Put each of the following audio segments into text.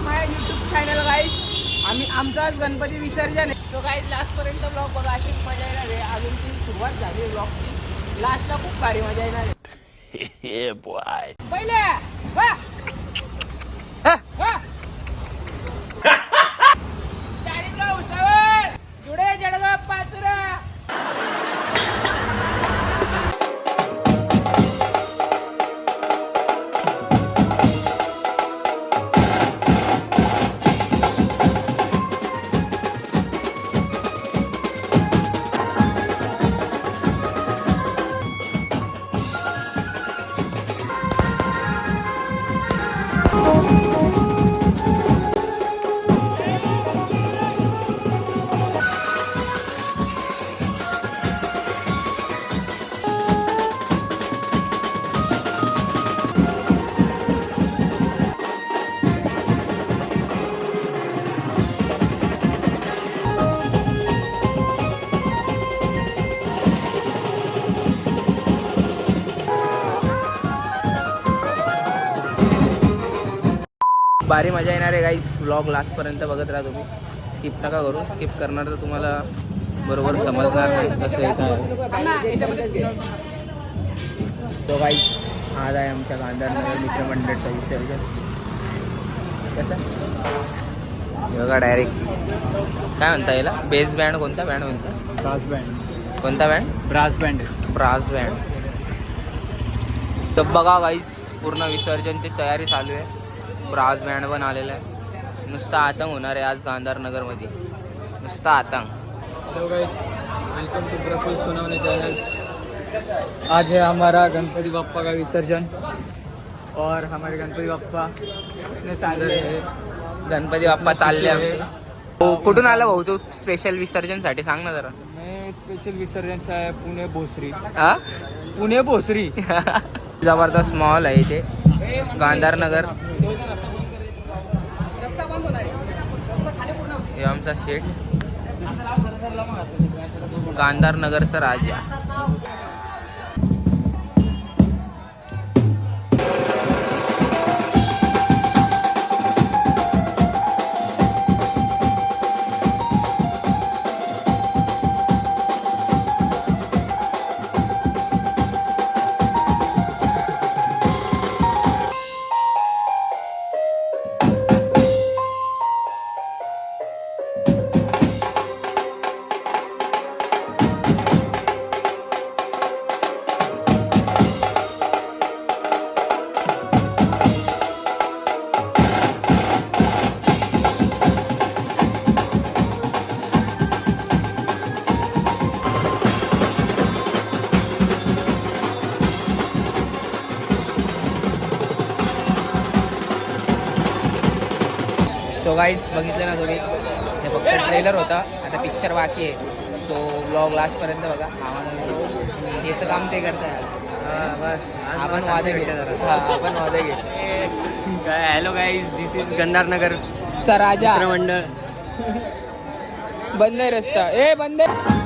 To my YouTube channel guys. आम्ही आमचाच गणपती विसर्जन आहे. तो गाईज लास्टपर्यंत ब्लॉग बघा, अशीच मजा येणार आहे. अजून ती सुरुवात झाली आहे ब्लॉगची. लास्टला खूप भारी मजा येणार आहे. पहिले चाळीसगाव उसावर जुडे जळगाव पाचुरा. भारी मजा येणार आहे गाईस. व्लॉग लास्टपर्यंत बघत राहा तुम्ही. स्किप नका करू. स्किप करणार तर तुम्हाला बरोबर समजणार नाही कसं आहे काय. तो गाईस आज आहे आमच्या गांधारनगर मित्रमंडळचा विसर्जन. कसं बघा डायरेक्ट काय म्हणता याला. बेस बँड कोणता बँड म्हणता. Brass band. कोणता band. Brass band. Brass band. तर बघा गाईस पूर्ण विसर्जनची तयारी चालू आहे. ब्रास बँड पण आलेला आहे. नुसता आतंक होणार आहे आज गांधारनगरमध्ये. नुसता आतंक. Hello guys, welcome to Praful Sonawane channels. आज है हमारा गणपति बप्पा का विसर्जन और हमारे गणपति बप्पा इतने सारे हैं. गणपती बाप्पा चालले आमचे. हो, कुठून आला भाऊ तू स्पेशल विसर्जनसाठी सांग ना जरा. मैं स्पेशल विसर्जन से आया पुणे भोसरी. हा पुणे भोसरी. जबरदस्त मॉल आहे इथे गांधारनगर. हे आमचा शेट गांधारनगरचा राजा. सो गाईज बघितलं ना तुम्ही. हे फक्त ट्रेलर होता. आता पिक्चर बाकी आहे. सो ब्लॉग लास्टपर्यंत बघा. आम्हाला हेचं काम ते करताय. आपण वादे घेतो. आपण वादे घेतो. हेलो गाइस, दिस इज गांधारनगर चा राजा मंडळ. बंद आहे रस्ता. ए बंद आहे.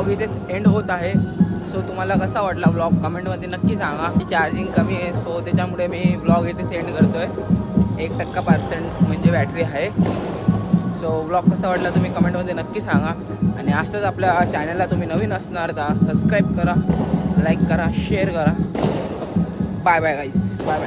ब्लॉग इथेच एंड होत आहे. सो तुम्हाला कसा वाटला ब्लॉग कमेंटमध्ये नक्की सांगा. चार्जिंग कमी आहे सो त्याच्यामुळे मी ब्लॉग इथे सेंड करतो आहे. 1% म्हणजे बॅटरी आहे. सो ब्लॉग कसा वाटला तुम्ही कमेंटमध्ये नक्की सांगा. आणि असंच आपल्या चॅनलला तुम्ही नवीन असणार तर सबस्क्राईब करा, लाईक करा, शेअर करा. बाय बाय गाईस.